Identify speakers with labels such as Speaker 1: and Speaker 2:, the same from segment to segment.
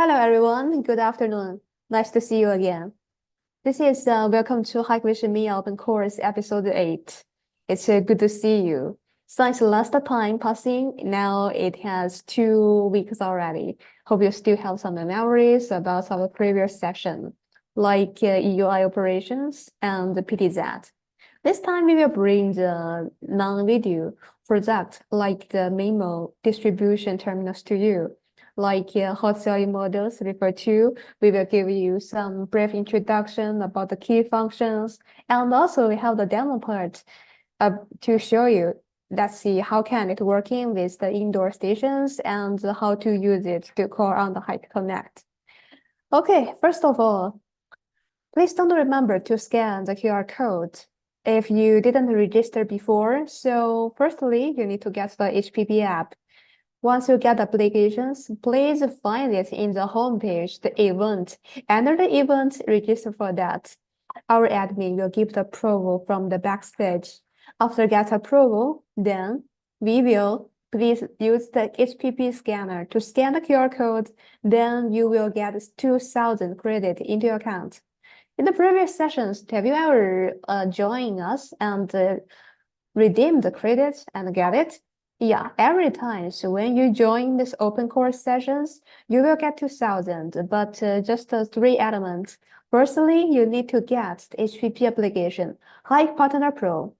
Speaker 1: Hello, everyone. Good afternoon. Nice to see you again. This is welcome to Hikvision MEA Open Course episode 8. It's good to see you. Since last time passing, now it has 2 weeks already. Hope you still have some memories about our previous session, like EUI operations and the PTZ. This time we will bring the non-video product like the MinMoe distribution terminals to you. Like hot selling models referred to, we will give you some brief introduction about the key functions, and also we have the demo part to show you. Let's see how can it working with the indoor stations and how to use it to call on the Hike Connect. Okay, first of all, please don't remember to scan the QR code if you didn't register before. So firstly, you need to get the HPP app. Once you get applications, please find it in the homepage, the event. Enter the event, register for that. Our admin will give the approval from the backstage. After get approval, then we will please use the HPP scanner to scan the QR code. Then you will get 2,000 credit into your account. In the previous sessions, have you ever joined us and redeem the credits and get it? Yeah, every time. So when you join this open course sessions, you will get 2,000, but just 3 elements. Firstly, you need to get the HPP application, Hike Partner Pro.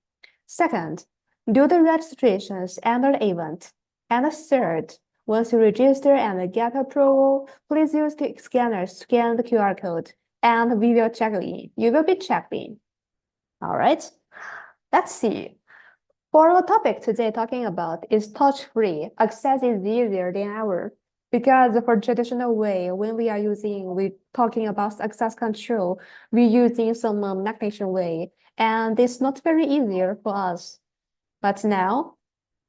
Speaker 1: Second, do the registrations under the event. And third, once you register and get approval, please use the scanner, scan the QR code, and we will check in. You will be checked in. All right, let's see. For the topic today talking about is touch-free. Access is easier than ever. Because for traditional way, when we talking about access control, we using some mechanization way, and it's not very easier for us. But now,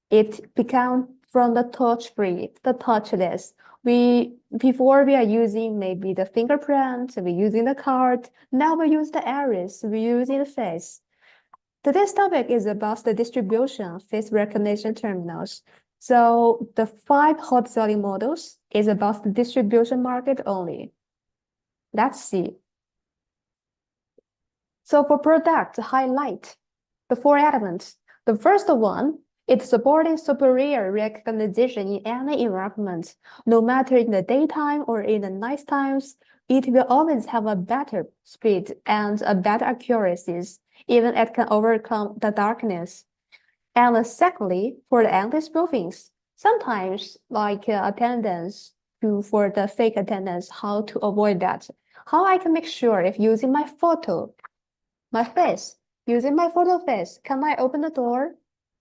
Speaker 1: it become from the touch-free, the touchless. Before we are using maybe the fingerprint, we using the card. Now we use the iris, we using the face. Today's topic is about the distribution of face recognition terminals. So the 5 hot selling models is about the distribution market only. Let's see. So for product highlight, the 4 elements. The first one, it's supporting superior recognition in any environment. No matter in the daytime or in the night times, it will always have a better speed and a better accuracies. Even it can overcome the darkness. And secondly, for the anti-spoofings, sometimes like attendance for the fake attendance, how to avoid that? How I can make sure if using my photo, my face, using my photo face, can I open the door?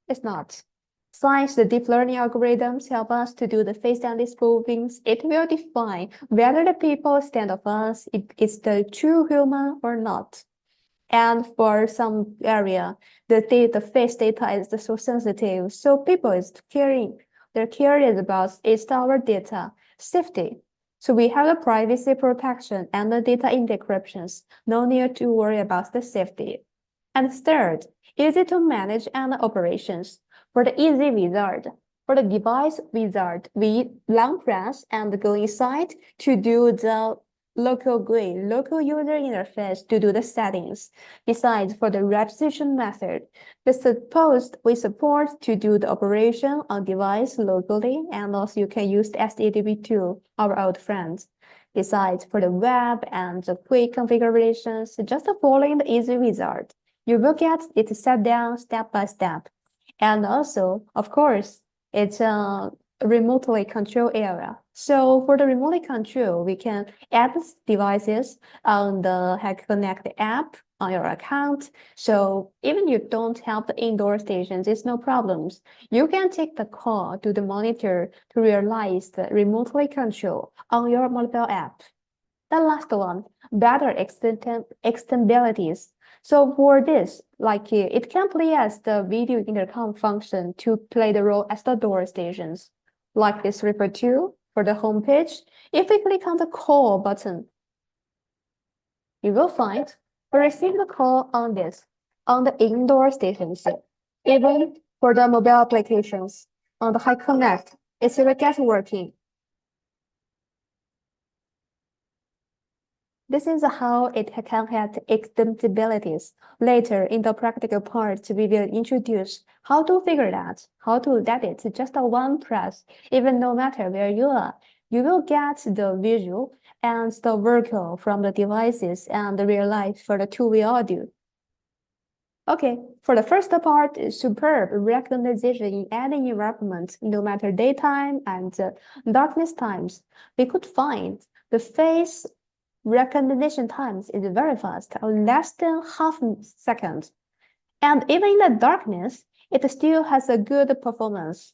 Speaker 1: It's not. Since the deep learning algorithms help us to do the face anti-spoofings, it will define whether the people stand of us is the true human or not. And for some area, the face data is so sensitive, so people they're curious about is our data safety. So we have the privacy protection and the data encryptions. No need to worry about the safety. And third, easy to manage and operations. For the easy wizard, for the device wizard, we long press and go inside to do the local GUI, local user interface to do the settings. Besides, for the registration method, we support to do the operation on device locally, and also you can use the SDDB2, our old friends. Besides, for the web and the quick configurations, just following the easy wizard, you will get it set down step by step. And also, of course, it's a remotely control area. So for the remotely control, we can add devices on the Hike Connect app on your account. So even you don't have the indoor stations, it's no problems. You can take the call to the monitor to realize the remotely control on your mobile app. The last one, better extendibilities. So for this, like it can play as the video intercom function to play the role as the door stations. Like this referred to for the home page. If we click on the call button, you will find we receive the call on the indoor stations. Even for the mobile applications on the Hike Connect, it's will get working. This is how it can have extensibilities. Later, in the practical part, we will introduce how to figure that, how to let it just a one press, even no matter where you are. You will get the visual and the vocal from the devices and the real life for the two-way audio. Okay, for the first part, superb recognition in any environment, no matter daytime and darkness times. We could find the face recognition times is very fast, less than half a second. And even in the darkness, it still has a good performance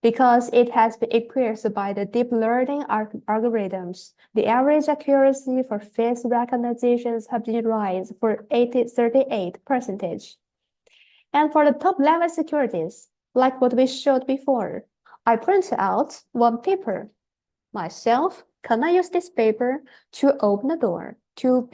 Speaker 1: because it has been equipped by the deep learning algorithms. The average accuracy for face recognitions have been raised for 38%. And for the top level securities, like what we showed before, I print out one paper. Myself, can I use this paper to open the door, to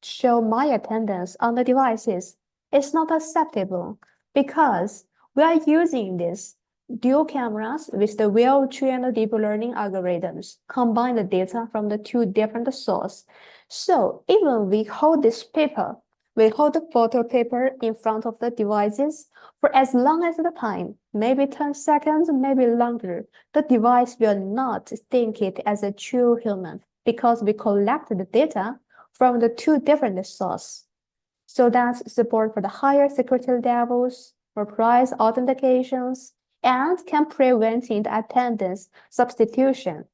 Speaker 1: show my attendance on the devices? It's not acceptable because we are using this dual cameras with the well-trained deep learning algorithms, combine the data from the two different sources. So even we hold this paper, we hold the photo paper in front of the devices for as long as the time, maybe 10 seconds, maybe longer, the device will not think it as a true human because we collect the data from the two different sources. So that's support for the higher security levels, for price authentications, and can prevent the attendance substitution.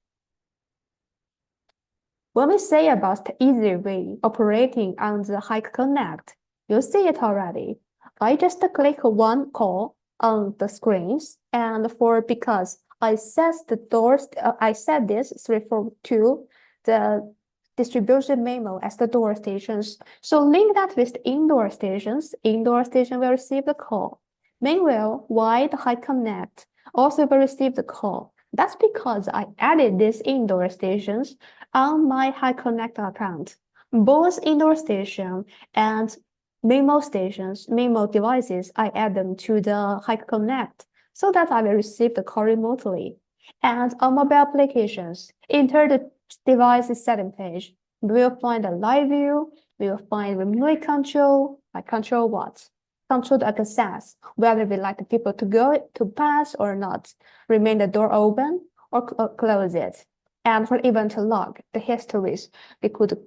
Speaker 1: When we say about the easy way operating on the HikConnect, you see it already. I just click one call on the screens, and because I set this 342 the distribution memo as the door stations. So link that with the indoor stations. Indoor station will receive the call. Meanwhile, while the HikConnect also will receive the call. That's because I added these indoor stations on my HikConnect account. Both indoor station and MinMoe devices, I add them to the HikConnect so that I will receive the call remotely. And on mobile applications, enter the device setting page. We will find a live view. We will find remote control. Like control what? Control the access, whether we like the people to go to pass or not, remain the door open or close it. And for event log, the histories, we could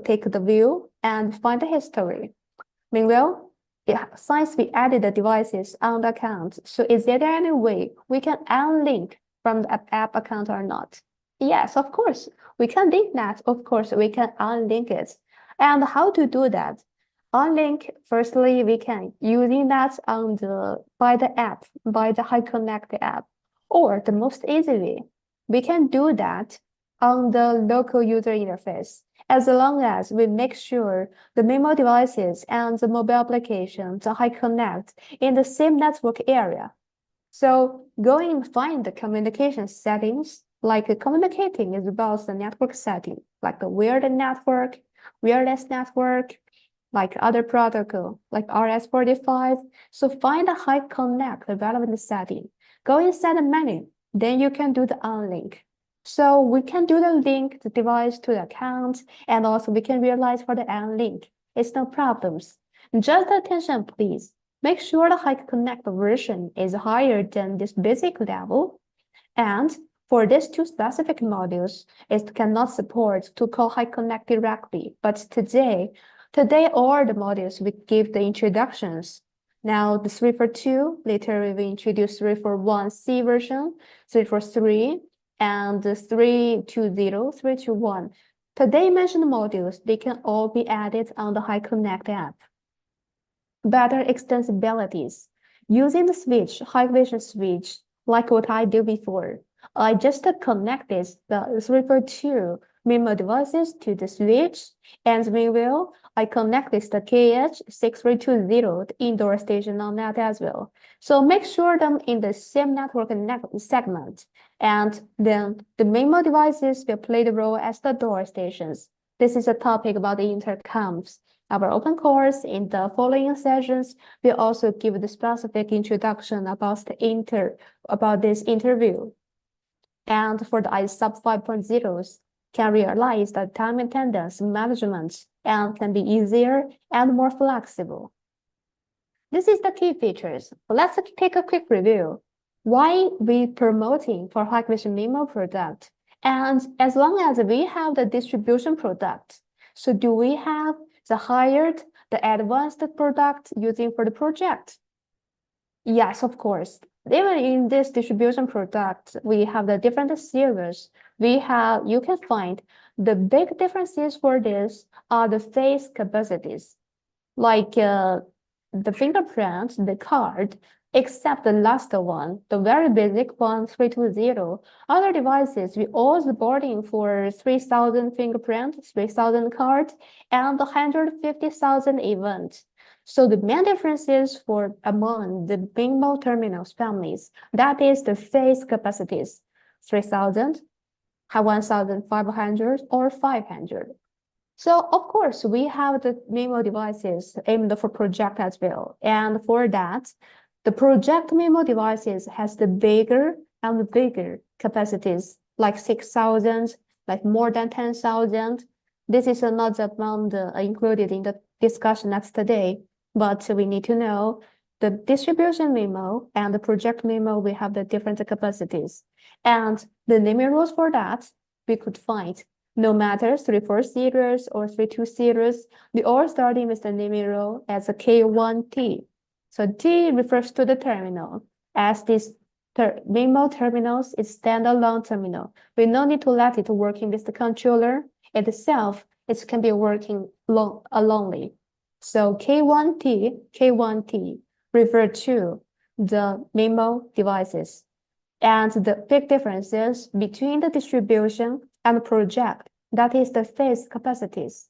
Speaker 1: take the view and find the history. Meanwhile, since we added the devices on the account, so is there any way we can unlink from the app account or not? Yes, of course, we can link that. Of course, we can unlink it. And how to do that? Unlink, firstly, we can using that on by the HikConnect app, or the most easily, we can do that on the local user interface, as long as we make sure the MinMoe devices and the mobile applications are HikConnect in the same network area. So go and find the communication settings, like communicating is about the network setting, like the wired network, wireless network, like other protocol, like RS-485. So find a HikConnect relevant setting. Go inside the menu, then you can do the unlink. So we can do the link the device to the account, and also we can realize for the unlink. It's no problems. Just attention, please. Make sure the HikConnect version is higher than this basic level. And for these two specific modules, it cannot support to call HikConnect directly. But today, all the modules we give the introductions. Now the 342, later we will introduce 341C version, 343, and the 320, 321. Today mentioned modules, they can all be added on the HikConnect app. Better extensibilities. Using the switch, Hikvision switch, like what I did before. I just connected the 342 MinMoe devices to the switch, and meanwhile, I connected the KH6320 the indoor station on that as well. So make sure them in the same network segment, and then the MinMoe devices will play the role as the door stations. This is a topic about the intercoms. Our open course in the following sessions will also give the specific introduction about this interview. And for the ISUB 5.0s, can realize the time attendance management and can be easier and more flexible. This is the key features. Let's take a quick review. Why we promoting for Hikvision MEA product? And as long as we have the distribution product, so do we have the hired, the advanced product using for the project? Yes, of course. Even in this distribution product, we have the different series. You can find the big differences for this are the face capacities, like the fingerprint, the card, except the last one, the very basic one, 320. Other devices, we all supporting for 3,000 fingerprint, 3,000 card, and 150,000 event. So the main differences for among the MinMoe terminals families, that is the face capacities, 3,000, 1,500, or 500. So of course, we have the MinMoe devices aimed for project as well. And for that, the project MinMoe devices has the bigger and bigger capacities, like 6,000, like more than 10,000. This is not the amount included in the discussion next today, but we need to know the distribution MinMoe and the project MinMoe, we have the different capacities. And the naming rules for that, we could find no matter 34 series or 32 series, we all starting with the naming rule as a K1T. So T refers to the terminal, as this MinMoe terminals is standalone terminal. We no need to let it working with the controller itself. It can be working alone. So K1T refer to the MinMoe devices. And the big differences between the distribution and project, that is the face capacities.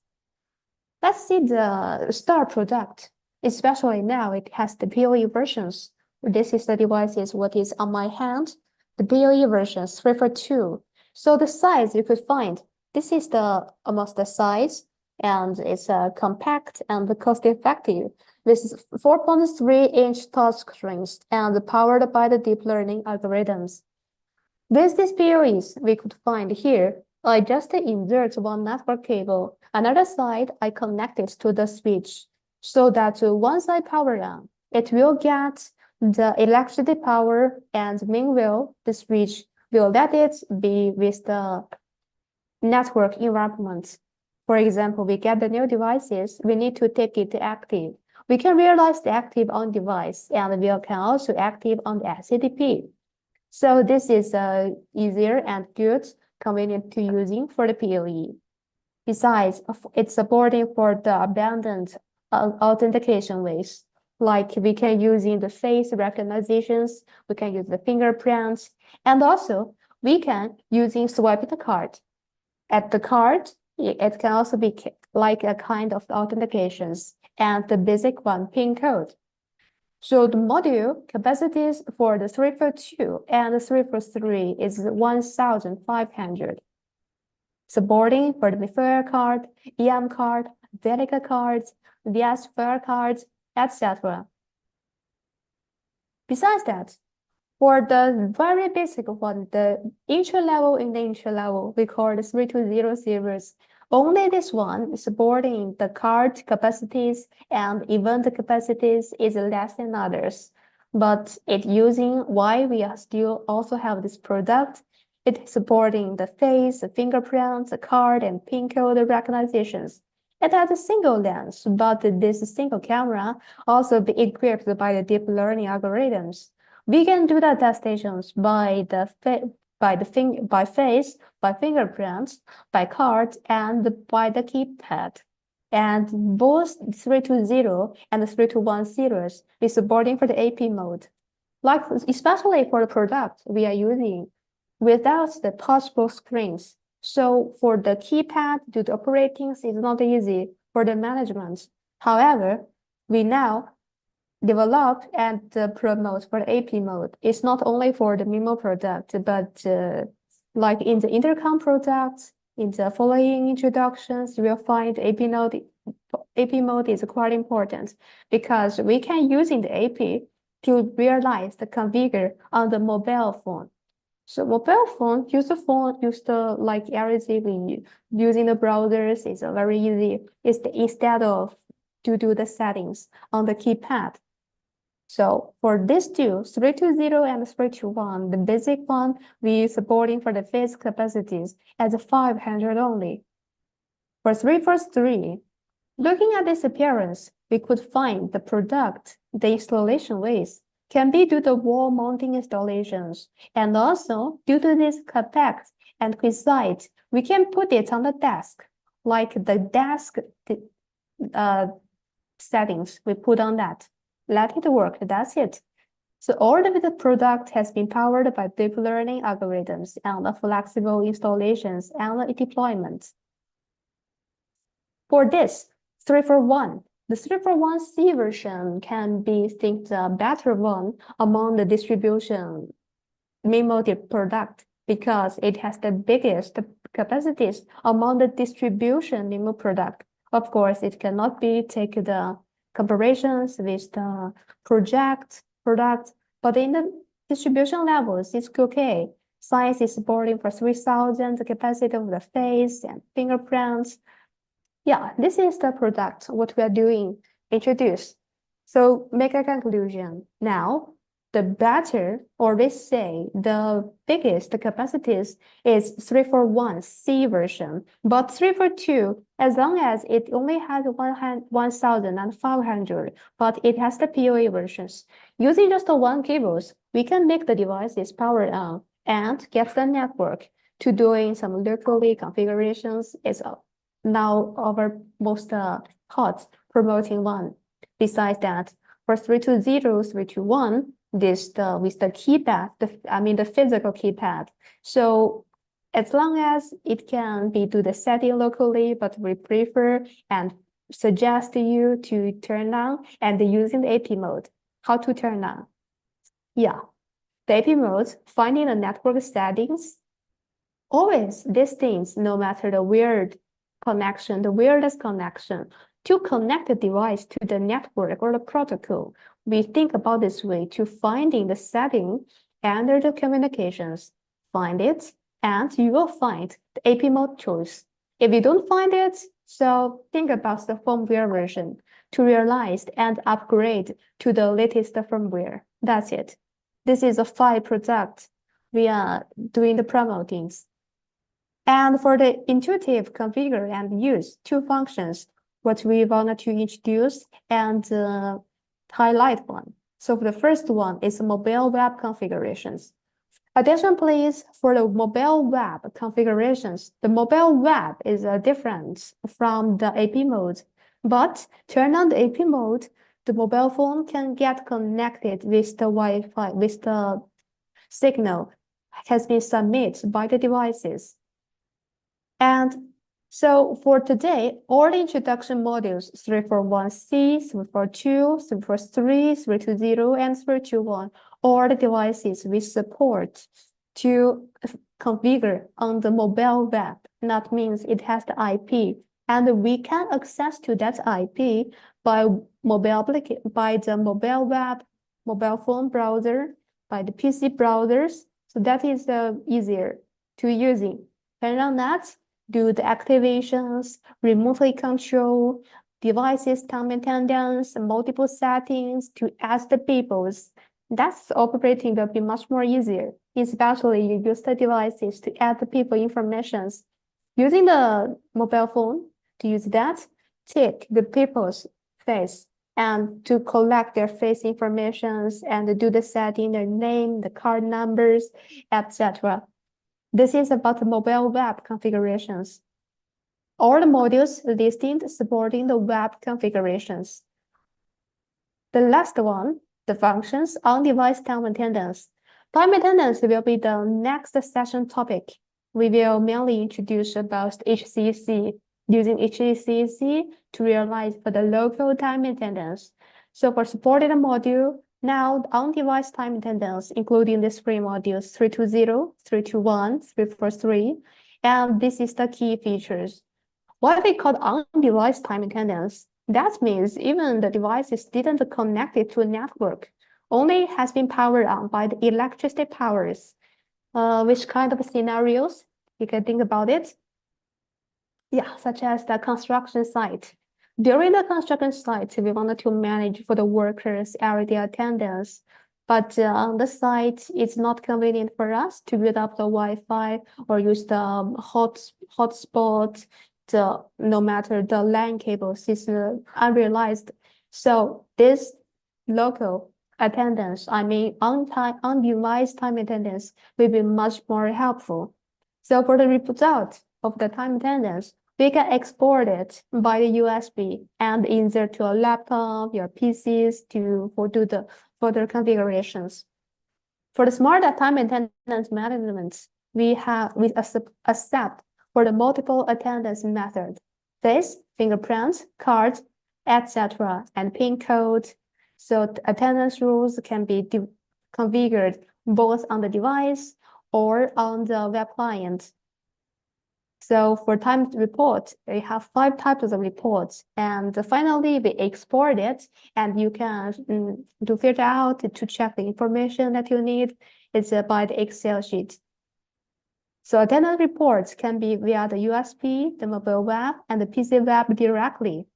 Speaker 1: Let's see the star product, especially now it has the PoE versions. This is the devices what is on my hand, the PoE versions refer to. So the size you could find, this is the almost the size, and it's compact and cost effective with 4.3-inch touchscreens and powered by the deep learning algorithms. With these PoEs, we could find here, I just insert one network cable. Another side, I connect it to the switch so that once I power on, it will get the electricity power, and meanwhile, the switch will let it be with the network environment. For example, we get the new devices, we need to take it active. We can realize the active on device, and we can also active on the SCDP. So this is easier and good, convenient to using for the PoE. Besides, it's supporting for the abundant authentication ways. Like we can use in the face recognitions, we can use the fingerprints, and also we can using swipe the card. At the card, it can also be like a kind of authentications, and the basic one PIN code. So the module capacities for the 342 and the 343 is 1,500. Supporting for the MIFARE card, EM card, Delica cards, VSFARE cards, etc. Besides that, for the very basic one, the entry level in the entry level, we call the 320 series. Only this one supporting the card capacities and event capacities is less than others. But it using why we are still also have this product. It's supporting the face, the fingerprints, the card, and PIN code recognitions. It has a single lens, but this single camera also be equipped by the deep learning algorithms. We can do the attestations by face, by fingerprints, by card, and by the keypad. And both 320 and the 321 series is supporting for the AP mode. Like especially for the product we are using without the touchable screens. So for the keypad, due to operating, it's not easy for the management. However, we now develop and promote for the AP mode. It's not only for the MinMoe product, but like in the intercom products, in the following introductions, you will find AP mode is quite important because we can use in the AP to realize the configure on the mobile phone. So mobile phone, use the like everything using the browsers is very easy. Instead of to do the settings on the keypad. So for these two, 320 and 321, the basic one we supporting for the phase capacities as 500 only. For 343, looking at this appearance, we could find the product, the installation ways can be due to wall mounting installations, and also due to this compact and quick we can put it on the desk, like the desk settings we put on that. Let it work, that's it. So all of the product has been powered by deep learning algorithms and the flexible installations and the deployments. For this, 341, the 341C version can be think the better one among the distribution MinMoe product because it has the biggest capacities among the distribution MinMoe product. Of course, it cannot be take the comparisons with the product, but in the distribution levels, it's okay. Science is supporting for 3,000 the capacity of the face and fingerprints. Yeah, this is the product, what we are doing, introduce. So make a conclusion. Now, the better, or let's say the biggest capacities is 341C version, but 342, as long as it only has 1,500, but it has the PoE versions. Using just the one cables, we can make the devices powered on and get the network to doing some locally configurations is now our most hot promoting one. Besides that, for 320, 321, this with the keypad, the physical keypad. So as long as it can be do the setting locally, but we prefer and suggest you to turn on and using the AP mode. How to turn on? Yeah, the AP mode, finding the network settings. Always these things, no matter the weird connection, the weirdest connection, to connect the device to the network or the protocol. We think about this way to finding the setting under the communications. Find it, and you will find the AP mode choice. If you don't find it, so think about the firmware version to realize and upgrade to the latest firmware. That's it. This is a 5 product we are doing the promotings. And for the intuitive configure and use 2 functions, what we wanted to introduce and highlight one. So the first one is mobile web configurations. Attention please, for the mobile web configurations, the mobile web is different from the AP mode, but turn on the AP mode, the mobile phone can get connected with the Wi-Fi, with the signal has been submitted by the devices. And so for today, all the introduction modules 341C, 342, 343, 320, and 321, all the devices we support to configure on the mobile web. That means it has the IP, and we can access to that IP by the mobile web, mobile phone browser, by the PC browsers. So that is easier to using. Turn on that, do the activations, remotely control, devices time attendance, multiple settings to ask the peoples. That's operating will be much more easier, especially you use the devices to add the people informations. Using the mobile phone to use that, take the people's face and to collect their face informations and do the setting, their name, the card numbers, etc. This is about the mobile web configurations. All the modules listed supporting the web configurations. The last one, the functions on device time attendance. Time attendance will be the next session topic. We will mainly introduce about HCC, using HCC to realize for the local time attendance. So for supported module, now on-device time attendance, including these 3 modules, 320, 321, 343, and this is the key features. What they call on-device time attendance, that means even the devices didn't connect it to a network, only has been powered on by the electricity powers. Which kind of scenarios you can think about it? Yeah, such as the construction site. During the construction site, we wanted to manage for the workers' everyday attendance. But on the site, it's not convenient for us to build up the Wi-Fi or use the hotspot. No matter the LAN cables is unrealized. So this local attendance, I mean undevised time attendance, will be much more helpful. So for the result of the time attendance, we can export it by the USB and insert to a laptop, your PCs to do the further configurations. For the smart time attendance management, we accept for the multiple attendance method, face, fingerprints, cards, etc., and PIN code. So the attendance rules can be configured both on the device or on the web client. So for time report, we have 5 types of reports, and finally we export it, and you can to filter out to check the information that you need. It's by the Excel sheet. So attendance reports can be via the USB, the mobile web, and the PC web directly.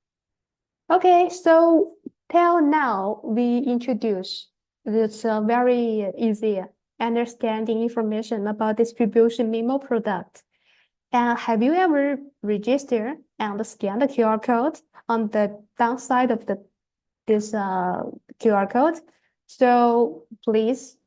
Speaker 1: Okay, so till now we introduce this very easy understanding information about distribution MinMoe product. And have you ever registered and scanned the QR code on the downside of this QR code? So please,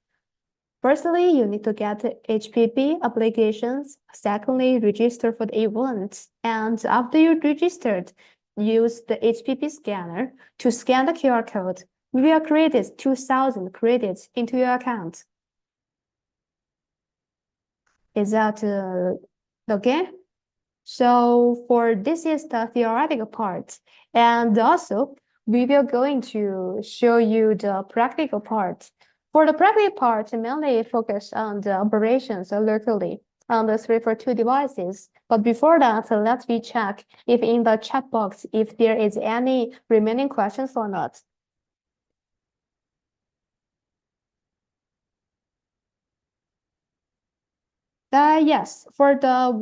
Speaker 1: firstly, you need to get HPP applications. Secondly, register for the event. And after you registered, use the HPP scanner to scan the QR code. We will credit 2,000 credits into your account. Is that okay? So for this is the theoretical part. And also we will going to show you the practical part. For the practical part, mainly focus on the operations locally on the 342 devices. But before that, let me check if in the chat box, if there is any remaining questions or not. Yes, for the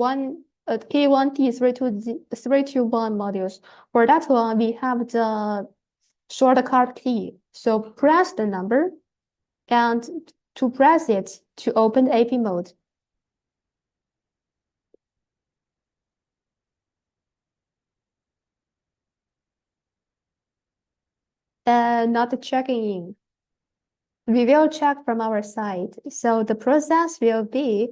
Speaker 1: P1T 321 modules, for that one, we have the shortcut key. So press the number and to press it to open the AP mode. Not checking in. We will check from our side. So the process will be,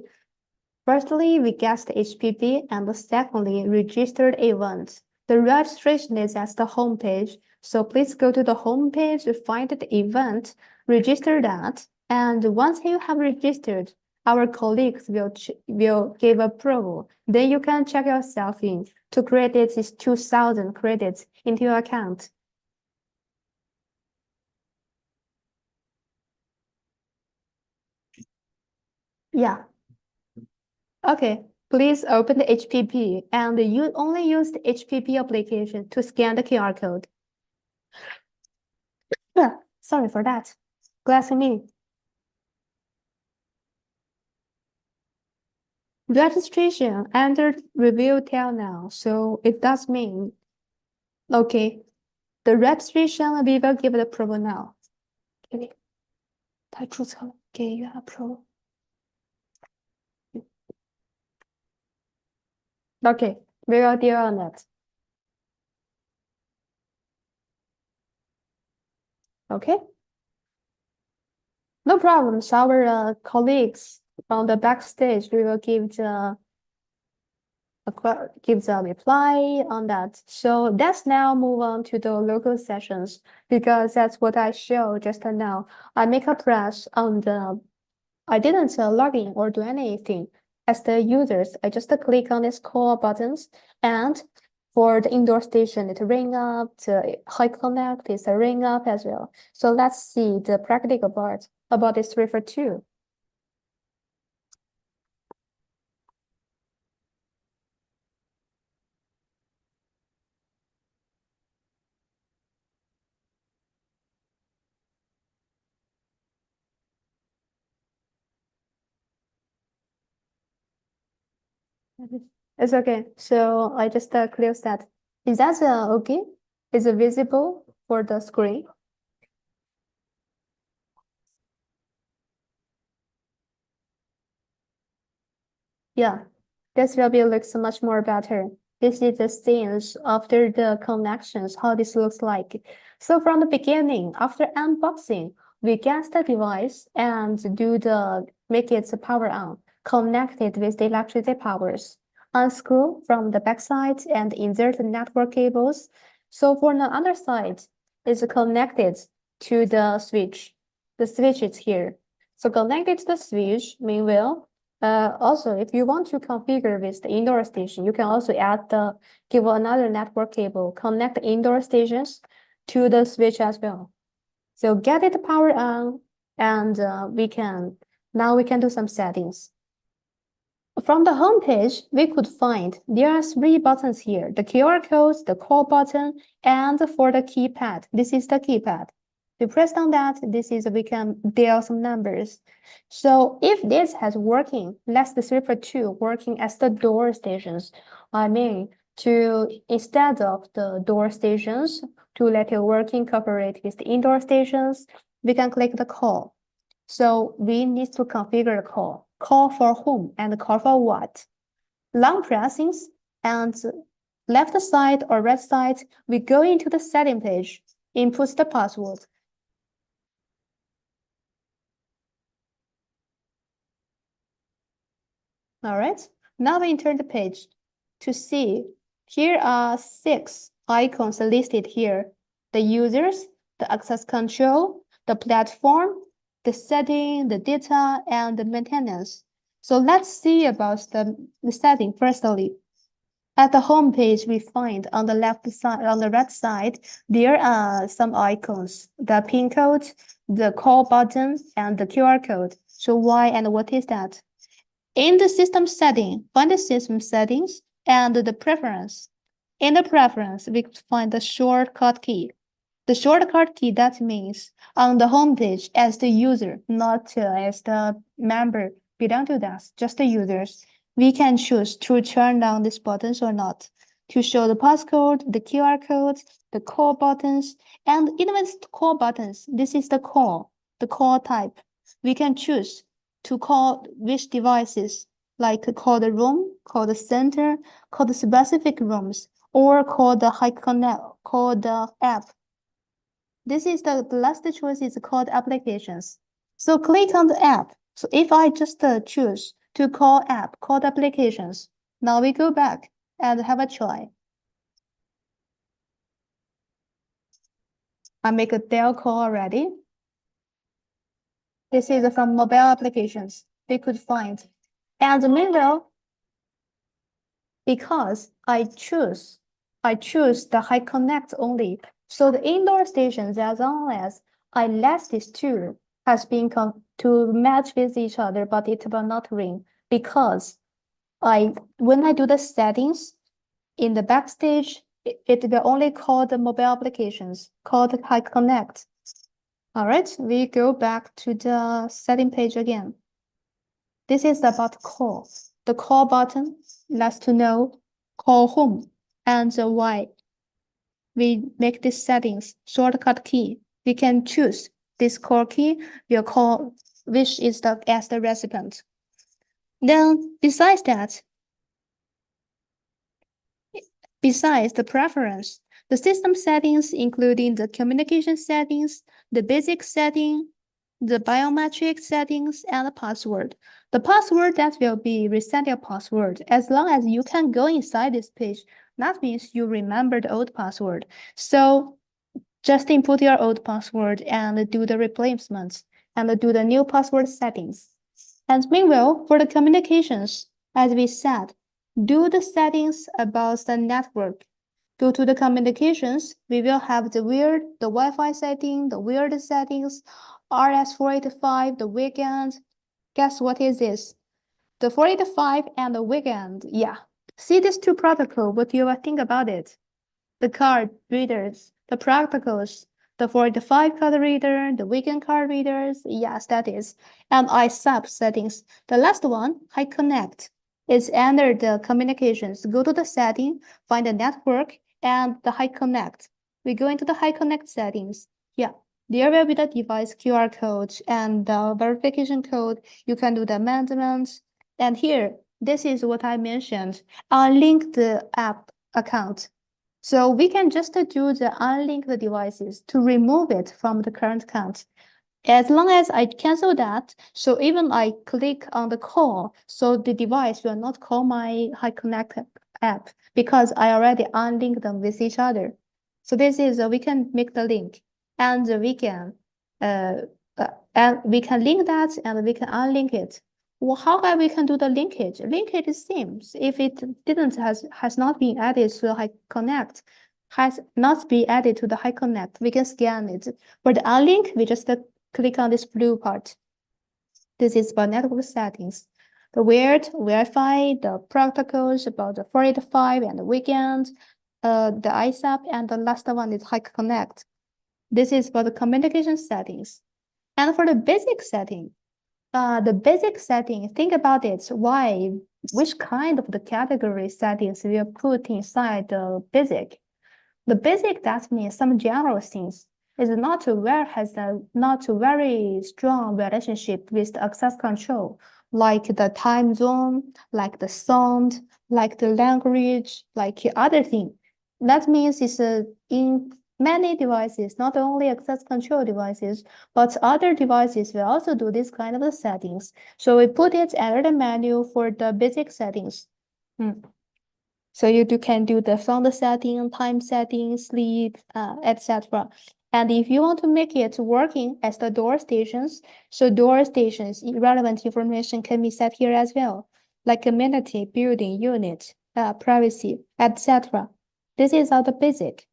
Speaker 1: firstly, we get the HPP and secondly, registered event. The registration is at the home page. So please go to the home page to find the event, register that. And once you have registered, our colleagues will give approval. Then you can check yourself in to credit these 2,000 credits into your account. Yeah. Okay. Please open the HPP and you only use the HPP application to scan the QR code. Yeah, sorry for that. Glad to meet. Registration entered review till now, so it does mean okay. The registration we will give it approval now. 他注册了，给予 approval. Okay, we will deal on it. Okay. No problems. Our colleagues from the backstage, we will give the reply on that. So let's now move on to the local sessions because that's what I showed just now. I make a press on the, I didn't log in or do anything. As the users, I just click on these call buttons and for the indoor station, it ring up, the high connect is a ring up as well. So let's see the practical part about this refer to. It's okay. So I just close that. Is that okay? Is it visible for the screen? Yeah, this will be looks much more better. This is the scenes after the connections, how this looks like. So from the beginning, after unboxing, we get the device and do the make it power on, connect it with the electricity powers, unscrew from the backside and insert the network cables. So for the other side, is connected to the switch. The switch is here. So connected to the switch, meanwhile, also, if you want to configure with the indoor station, you can also give another network cable, connect the indoor stations to the switch as well. So get it power on, and now we can do some settings. From the home page, we could find there are three buttons here, the QR code, the call button, and for the keypad. This is the keypad. We press on that, we can dial some numbers. So if this has working, let's refer to working as the door stations. I mean, instead of the door stations, to let it working cooperate with the indoor stations, we can click the call. So we need to configure the call. Call for whom and call for what? Long pressings and left side or right side, we go into the setting page, input the password. All right, now we enter the page to see. Here are 6 icons listed here. The users, the access control, the platform, the setting, the data, and the maintenance. So let's see about the setting firstly. At the home page, we find on the left side, on the right side, there are some icons, the pin code, the call button, and the QR code. So why and what is that? In the system setting, find the system settings and the preference. In the preference, we find the shortcut key. The shortcut key, that means on the home page as the user, not as the member belong to us, just the users. We can choose to turn down these buttons or not. To show the passcode, the QR codes, the call buttons, and even with call buttons, this is the call type. We can choose to call which devices, like call the room, call the center, call the specific rooms, or call the high connect, call the app. This is the last choice is called applications. So click on the app. So if I just choose to call app, called applications, now we go back and have a try. I make a dial call already. This is from mobile applications they could find. And meanwhile, because I choose the high connect only. So the indoor stations, as long as I let these two has been to match with each other, but it will not ring because when I do the settings in the backstage, it will only call the mobile applications, called high connect. All right, we go back to the setting page again. This is about call. The call button lets to know call whom and why. We make these settings shortcut key. We can choose this call key. We'll call which is as the recipient. Then besides the preference, the system settings, including the communication settings, the basic setting, the biometric settings, and the password. The password that will be reset your password. As long as you can go inside this page, that means you remember the old password. So just input your old password and do the replacements and do the new password settings. And meanwhile, for the communications, as we said, do the settings about the network. Go to the communications, we will have the Wi-Fi setting, the weird settings, RS485, the weekend. Guess what is this? The 485 and the weekend. Yeah. See these two protocols, what do you think about it? The card readers, the practicals, the 485 card reader, the weekend card readers. Yes, that is. And ISAP settings. The last one, I connect.
Speaker 2: It's under the communications. Go to the setting, find the network and the high connect. We go into the high connect settings. Yeah, there will be the device QR code and the verification code. You can do the amendments. And here, this is what I mentioned. Unlink the app account. So we can just do the unlink the devices to remove it from the current account. As long as I cancel that, so even I click on the call, so the device will not call my High Connect app because I already unlinked them with each other. So this is we can make the link and we can link that and we can unlink it. Well, how we can do the linkage? Linkage seems if it didn't has not been added to High Connect, has not been added to the High Connect, we can scan it. For the unlink, we just click on this blue part. This is about network settings. The weird Wi-Fi, the protocols about the 485 and the weekend, the ISAP, and the last one is High Connect. This is for the communication settings. And for the basic setting, think about it. Which kind of the category settings we put inside the basic? The basic, that means some general things is not has a not very strong relationship with the access control, like the time zone, like the sound, like the language, like other thing. That means it's in many devices, not only access control devices, but other devices will also do this kind of settings. So we put it under the menu for the basic settings. So you can do the sound setting, time setting, sleep, etc. And if you want to make it working as the door stations, so door stations, relevant information can be set here as well, like amenity, building, unit, privacy, etc. This is all the basic.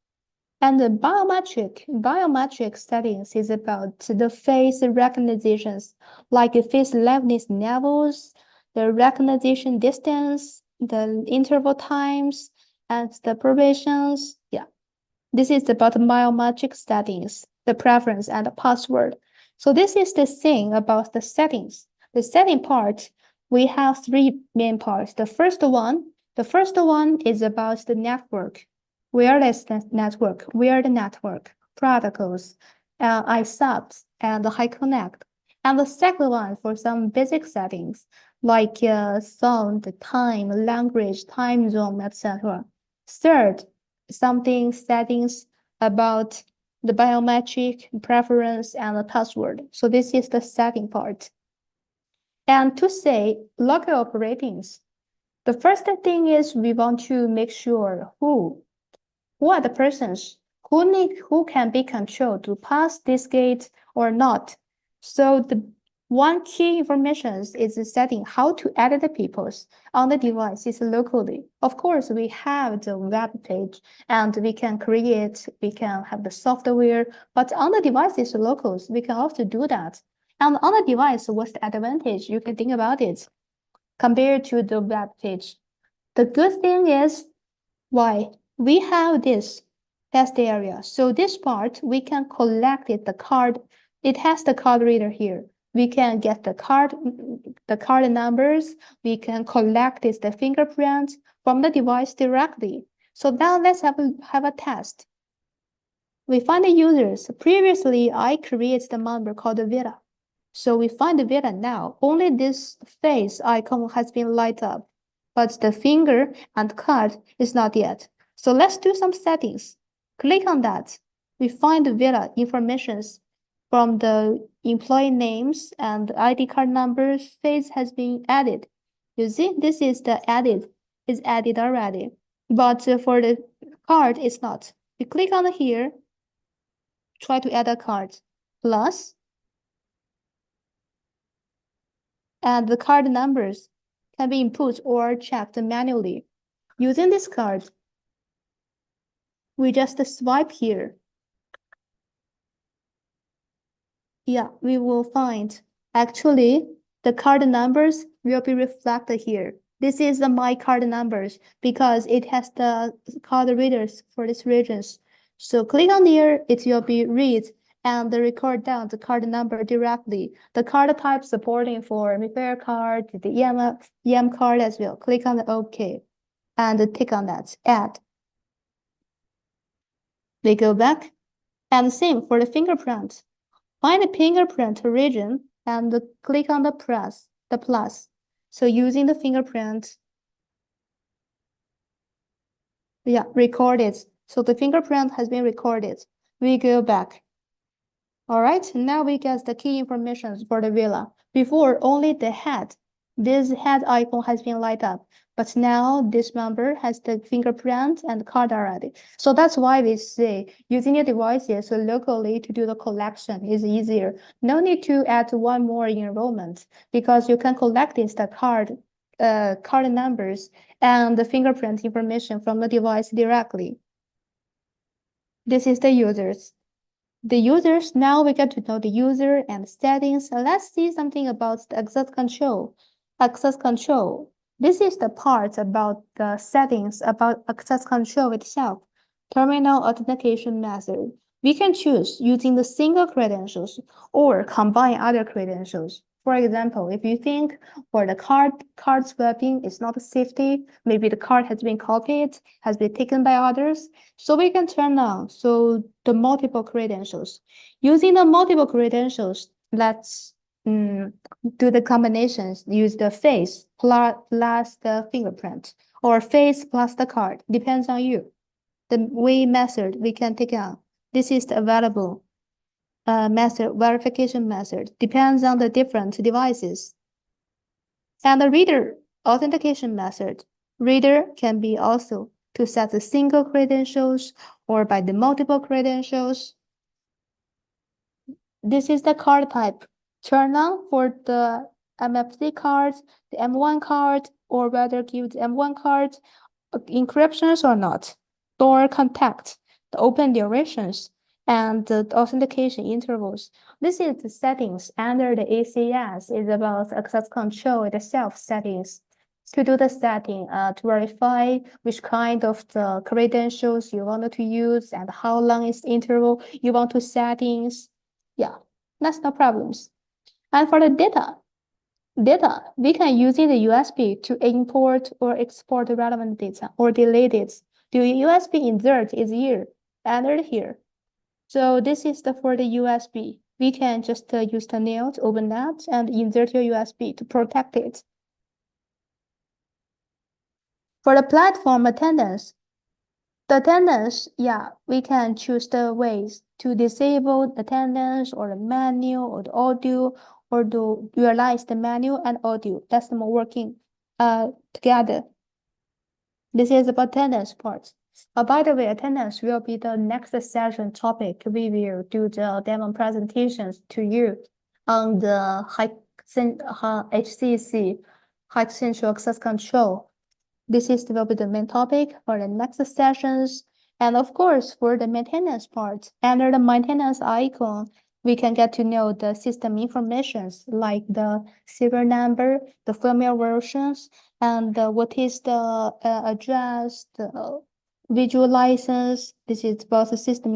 Speaker 2: And the biometric settings is about the face recognitions, like face liveness levels, the recognition distance, the interval times, and the probations. Yeah, this is about biometric settings, the preference and the password. So this is the thing about the settings. The setting part, we have three main parts. The first one is about the network, wireless network, wired network, protocols, ISAPs, and the high connect. And the second one for some basic settings like sound, time, language, time zone, etc. Third, something settings about the biometric preference and the password. So this is the setting part. And to say local operatings, the first thing is we want to make sure who are the persons who can be controlled to pass this gate or not. So the one key information is setting how to edit the peoples on the devices locally. Of course, we have the web page and we can have the software, but on the devices locals, we can also do that. And on the device, what's the advantage? You can think about it compared to the web page. The good thing is why we have this test area. So this part, we can collect it, the card. It has the card reader here. We can get the card numbers. We can collect the fingerprint from the device directly. So now let's have a test. We find the users. Previously, I created the number called Vera. So we find the Vera now. Only this face icon has been light up, but the finger and card is not yet. So let's do some settings. Click on that. We find the Vera informations from the employee names and ID card numbers. Face has been added. You see, this is the added already. But for the card, it's not. You click on here, try to add a card. Plus, and the card numbers can be input or checked manually. Using this card, we just swipe here. Yeah, we will find actually the card numbers will be reflected here. This is the my card numbers because it has the card readers for these regions. So click on here, it will be read and record down the card number directly. The card type supporting for repair card, the EM card as well. Click on the OK and tick on that, add. We go back and same for the fingerprint. Find the fingerprint region and click on the plus. So using the fingerprint, yeah, recorded. So the fingerprint has been recorded. We go back. All right, now we get the key information for the villa. Before, only the head. This head icon has been light up, but now this member has the fingerprint and card already. So that's why we say using your devices locally to do the collection is easier. No need to add one more enrollment because you can collect the card numbers and the fingerprint information from the device directly. This is the users. The users, now we get to know the user and settings. Let's see something about the access control. Access control. This is the part about the settings about access control itself. Terminal authentication method. We can choose using the single credentials or combine other credentials. For example, if you think for the card swapping is not a safety, maybe the card has been copied, has been taken by others, so we can turn on the multiple credentials. Using the multiple credentials, let's do the combinations. Use the face plus the fingerprint or face plus the card. Depends on you. The way method we can take on. This is the available method, verification method, depends on the different devices. And the reader authentication method. Reader can be also to set the single credentials or by the multiple credentials. This is the card type. Turn on for the MFC cards, the M1 card, or whether give the M1 card encryptions or not. Door contact, the open durations, and the authentication intervals. This is the settings under the ACS is about access control itself settings. To do the setting, to verify which kind of the credentials you want to use and how long is the interval you want to settings. Yeah, that's no problems. And for the data, we can use the USB to import or export the relevant data or delete it. The USB insert is here, entered here. So this is for the USB. We can just use the nail to open that and insert your USB to protect it. For the platform attendance, yeah, we can choose the ways to disable attendance or the menu or the audio or to realize the menu and audio. That's the more working together. This is about attendance part. By the way, attendance will be the next session topic. We will do the demo presentations to you on the HCC, High Central Access Control. This will be the main topic for the next sessions. And of course, for the maintenance part, under the maintenance icon, we can get to know the system informations like the serial number, the firmware versions, and what is the address, the visual license. This is about the system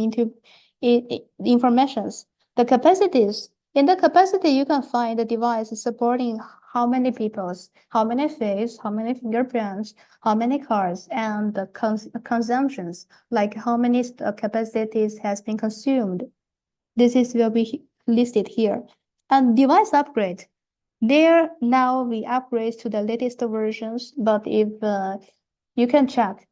Speaker 2: informations. The capacities. In the capacity, you can find the device supporting how many peoples, how many face, how many fingerprints, how many cards, and the consumptions, like how many capacities has been consumed. This will be listed here. And device upgrade. There now we upgrade to the latest versions, but if you can check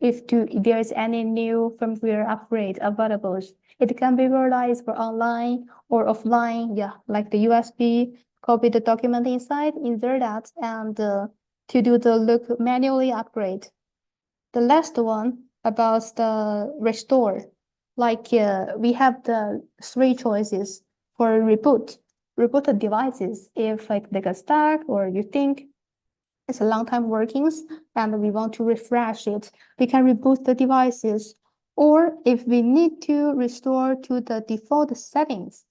Speaker 2: if there is any new firmware upgrade available. It can be realized for online or offline, yeah, like the USB, copy the document inside, insert that, and to do the look manually upgrade. The last one about the restore, like we have the 3 choices for reboot the devices if like they got stuck or you think it's a long time workings and we want to refresh it, we can reboot the devices. Or if we need to restore to the default settings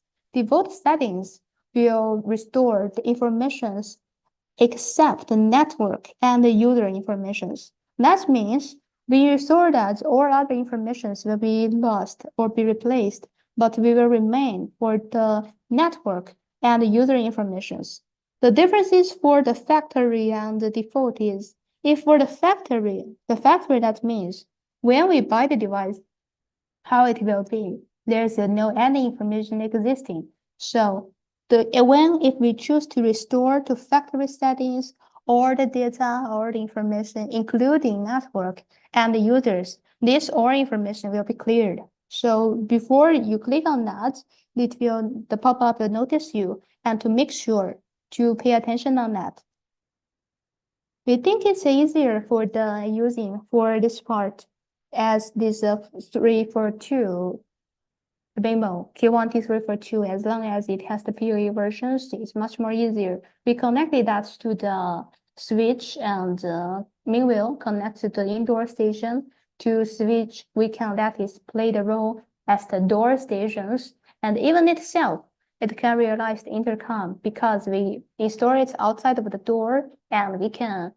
Speaker 2: will restore the informations except the network and the user informations. That means we restore that all other informations will be lost or be replaced, but we will remain for the network and user informations. The differences for the factory and the default is, if for the factory that means when we buy the device, how it will be. There's no any information existing. So if we choose to restore to factory settings, all the data, all the information, including network and the users, this all information will be cleared. So before you click on that, the pop-up will notice you, and to make sure to pay attention on that. We think it's easier for the using for this part as this 342 MinMoe Q1 T342, as long as it has the PoE versions, it's much more easier. We connected that to the switch, and MinMoe connected to the indoor station to switch. We can let it play the role as the door stations, and even itself, it can realize the intercom because we install it outside of the door, and we can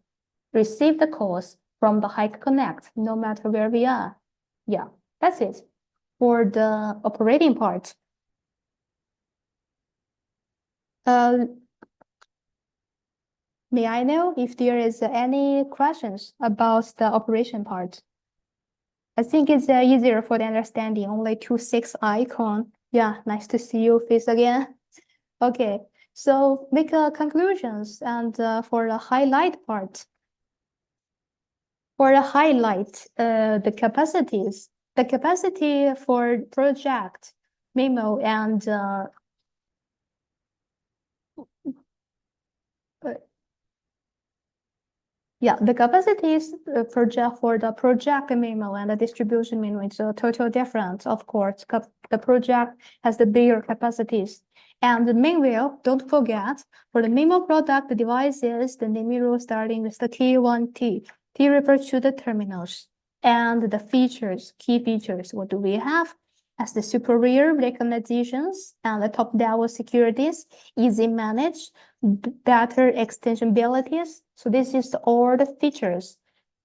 Speaker 2: receive the calls from the Hike Connect no matter where we are. Yeah, that's it. For the operating part, may I know if there is any questions about the operation part? I think it's easier for the understanding, only 2.6 icon. Yeah, nice to see you face again. Okay, so make conclusions, and for the highlight part. For the highlight, the capacity for project MinMoe and the capacities project for the project MinMoe and the distribution MinMoe is total different. Of course, the project has the bigger capacities. And the MinMoe, don't forget, for the MinMoe product, the devices, the naming rule starting with the T1T. T refers to the terminals. And the features, key features, what do we have? As the superior recognitions and the top level securities, easy manage, better extension abilities. So this is all the features,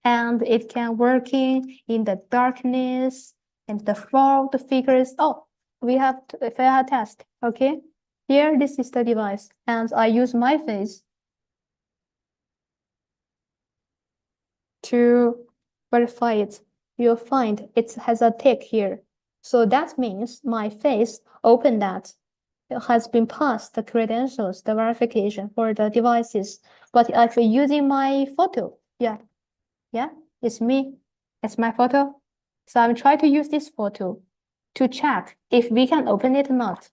Speaker 2: and it can working in the darkness and the fog, the figures. Oh, we have a fair test. Okay, here this is the device, and I use my face to verify it. You'll find it has a tick here. So that means my face opened that. It has been passed the credentials, the verification for the devices. But if you're using my photo, yeah, it's me. It's my photo. So I'm trying to use this photo to check if we can open it or not.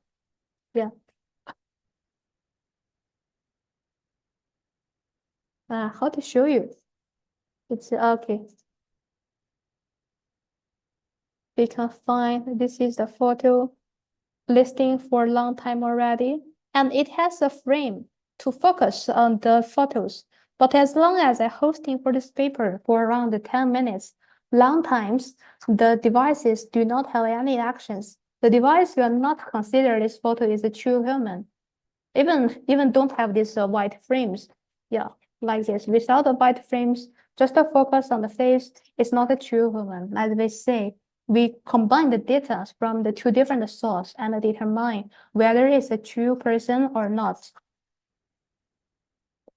Speaker 2: Yeah. How to show you? It's okay. We can find this is the photo listing for a long time already, and it has a frame to focus on the photos. But as long as I hosting for this paper for around 10 minutes, long times, the devices do not have any actions. The device will not consider this photo is a true human. Even don't have these white frames. Yeah, like this. Without the white frames, just a focus on the face, it's not a true human. As we say, we combine the data from the two different sources and determine whether it's a true person or not.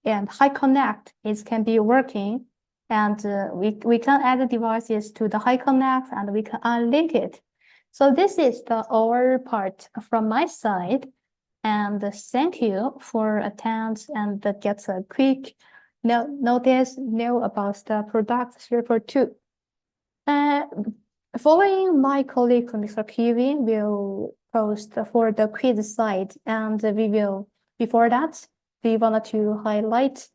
Speaker 2: And High Connect can be working, and we can add the devices to the High Connect, and we can unlink it. So this is the our part from my side. And thank you for attend and get a quick notice about the product 342. Following my colleague, Mr. Kiwi, will post for the quiz side, and we will, before that, we wanted to highlight,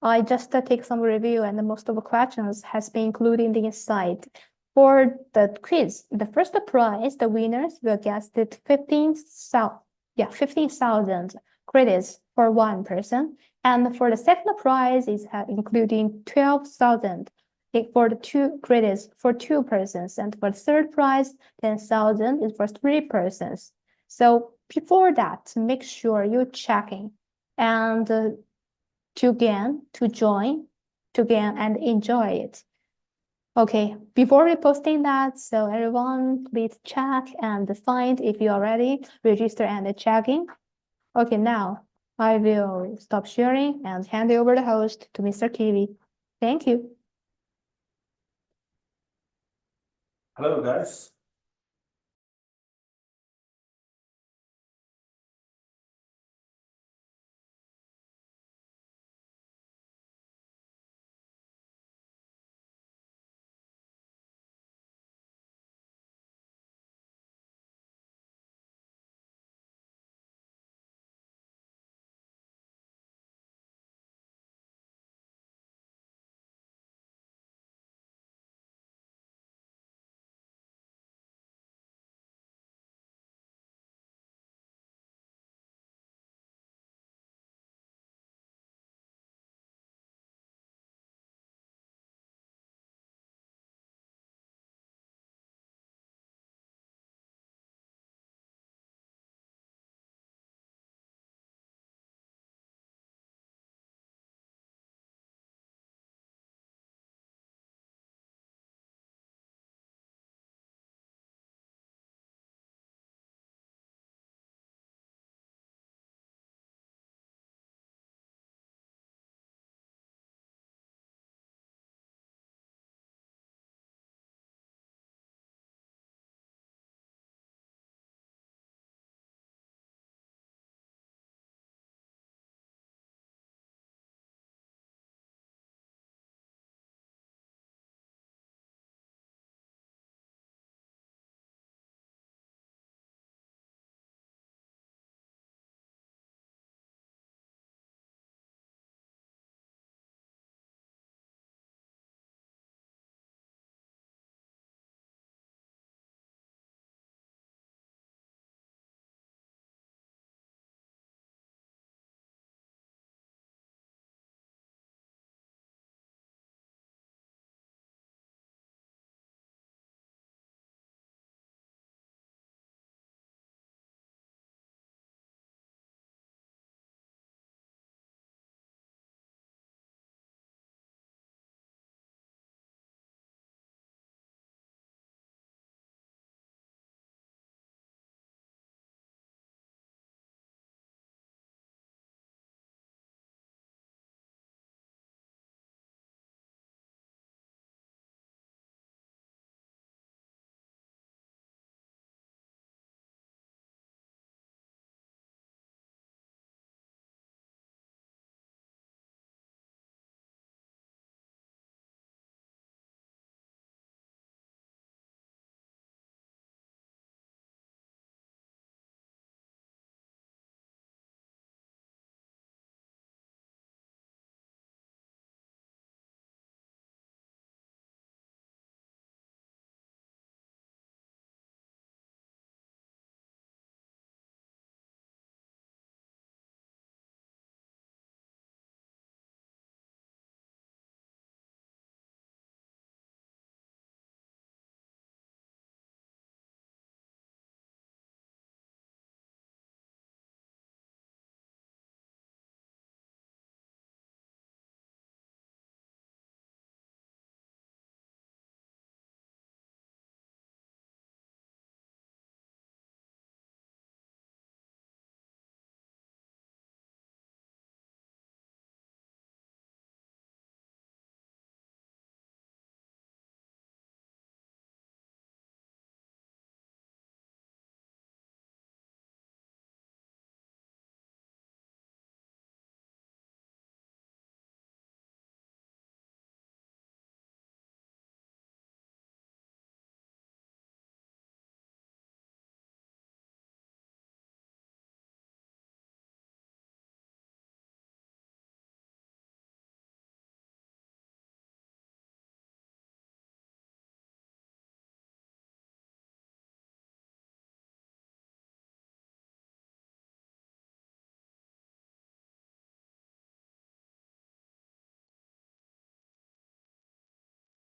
Speaker 2: I just take some review, and most of the questions has been included inside. For the quiz, the first prize, the winners will get the 15,000 credits for one person. And for the second prize is including 12,000 for the 2 credits for 2 persons. And for the third prize, 10,000 is for 3 persons. So before that, make sure you're checking and to join and enjoy it. Okay, before we posting that, so everyone please check and find if you are ready, register and check in. Okay, now I will stop sharing and hand over the host to Mr. Kiwi. Thank you.
Speaker 3: Hello, guys.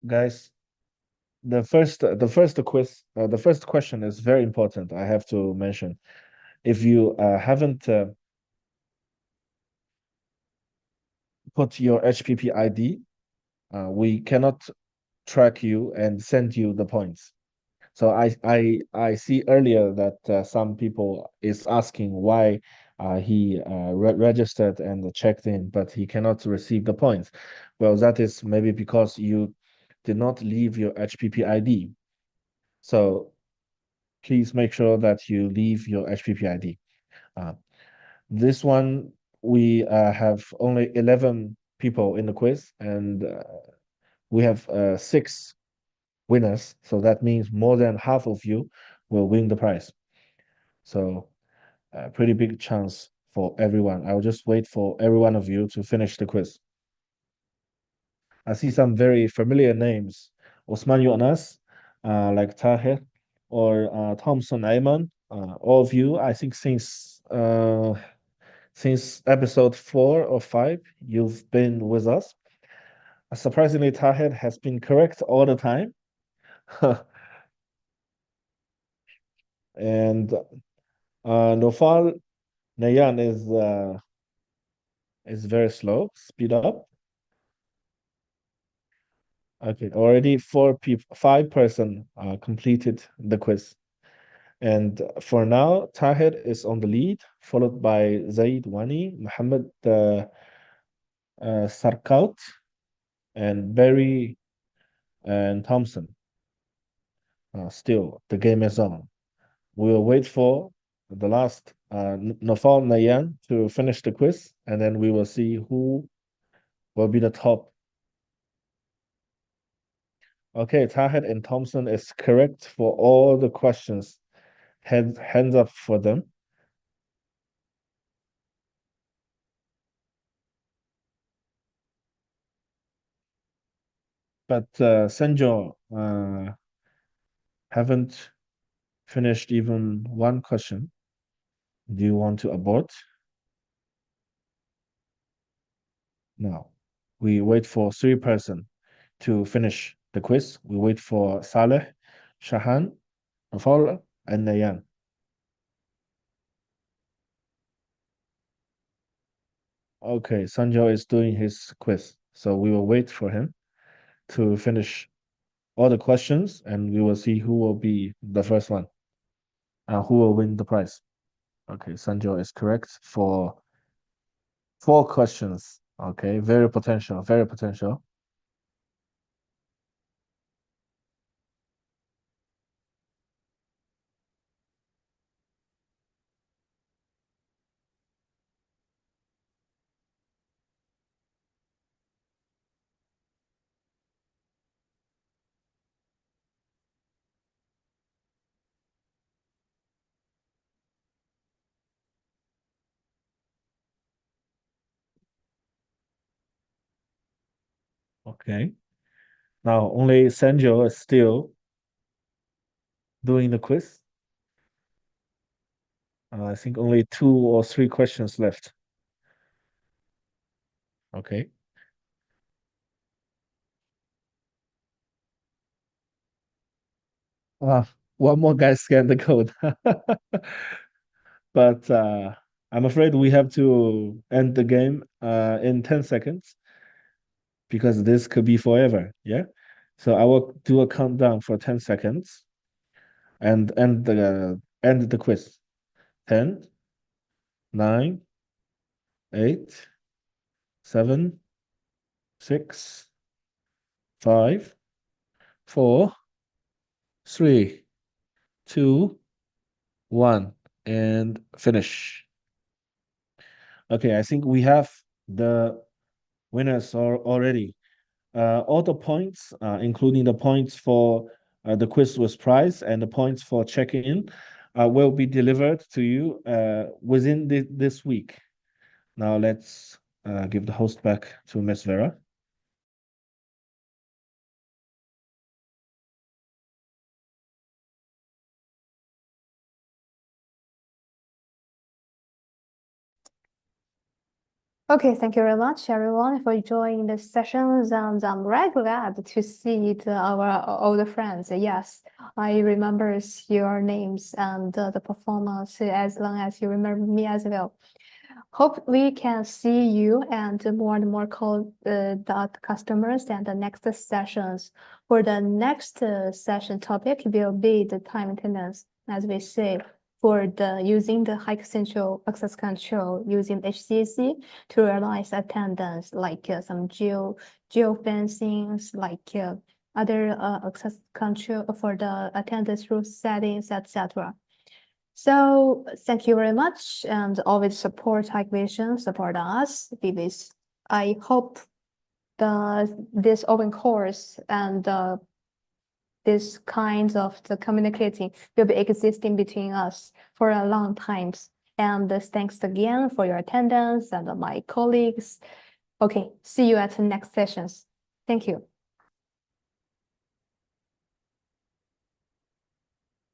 Speaker 3: Guys, the first question is very important. I have to mention, if you haven't put your HPP ID, we cannot track you and send you the points. So I see earlier that some people is asking why he registered and checked in, but he cannot receive the points. Well, that is maybe because you did not leave your HPP ID. So please make sure that you leave your HPP ID. This one, we have only 11 people in the quiz, and we have 6 winners. So that means more than half of you will win the prize. So a pretty big chance for everyone. I'll just wait for every one of you to finish the quiz. I see some very familiar names. Osman Yonas, like Tahir, or Thompson Ayman. All of you, I think since episode 4 or 5, you've been with us. Surprisingly, Tahir has been correct all the time. And Nofal Nayan is very slow. Speed up. Okay, already 5 person completed the quiz. And for now, Tahir is on the lead, followed by Zaid Wani, Muhammad Sarkaut, and Barry and Thompson. Still, the game is on. We will wait for the last Nafal Nayan to finish the quiz, and then we will see who will be the top. Okay, Tahir and Thompson is correct for all the questions. Hands up for them. But Senjo haven't finished even one question. Do you want to abort? No. We wait for 3 person to finish the quiz. We wait for Saleh, Shahan, Nafal, and Nayan. Okay, Sanjo is doing his quiz, so we will wait for him to finish all the questions, and we will see who will be the first one, who will win the prize. Okay, Sanjo is correct for 4 questions. Okay, very potential, very potential. Okay. Now only Sanjo is still doing the quiz. I think only 2 or 3 questions left. Okay. One more guy scanned the code. But I'm afraid we have to end the game in 10 seconds because this could be forever. Yeah. So I will do a countdown for 10 seconds and end the quiz. 10, 9, 8, 7, 6, 5, 4, 3, 2, 1, and finish. Okay, I think we have the winners already. All the points, including the points for the quiz with prize and the points for checking in, will be delivered to you within this week. Now let's give the host back to Miss Vera.
Speaker 1: Okay, thank you very much, everyone, for joining the sessions, and I'm very glad to see our older friends. Yes, I remember your names and the performance as long as you remember me as well. Hope we can see you and more call dot customers and the next sessions. For the next session topic will be the time maintenance, as we say, for the using the high central access control using HCC to realize attendance, like some geofencing, like other access control for the attendance rule settings, etc. So thank you very much, and always support Hikvision, support us. Because I hope this open course and this kind of the communicating will be existing between us for a long time. And thanks again for your attendance and my colleagues. Okay, see you at the next sessions. Thank you.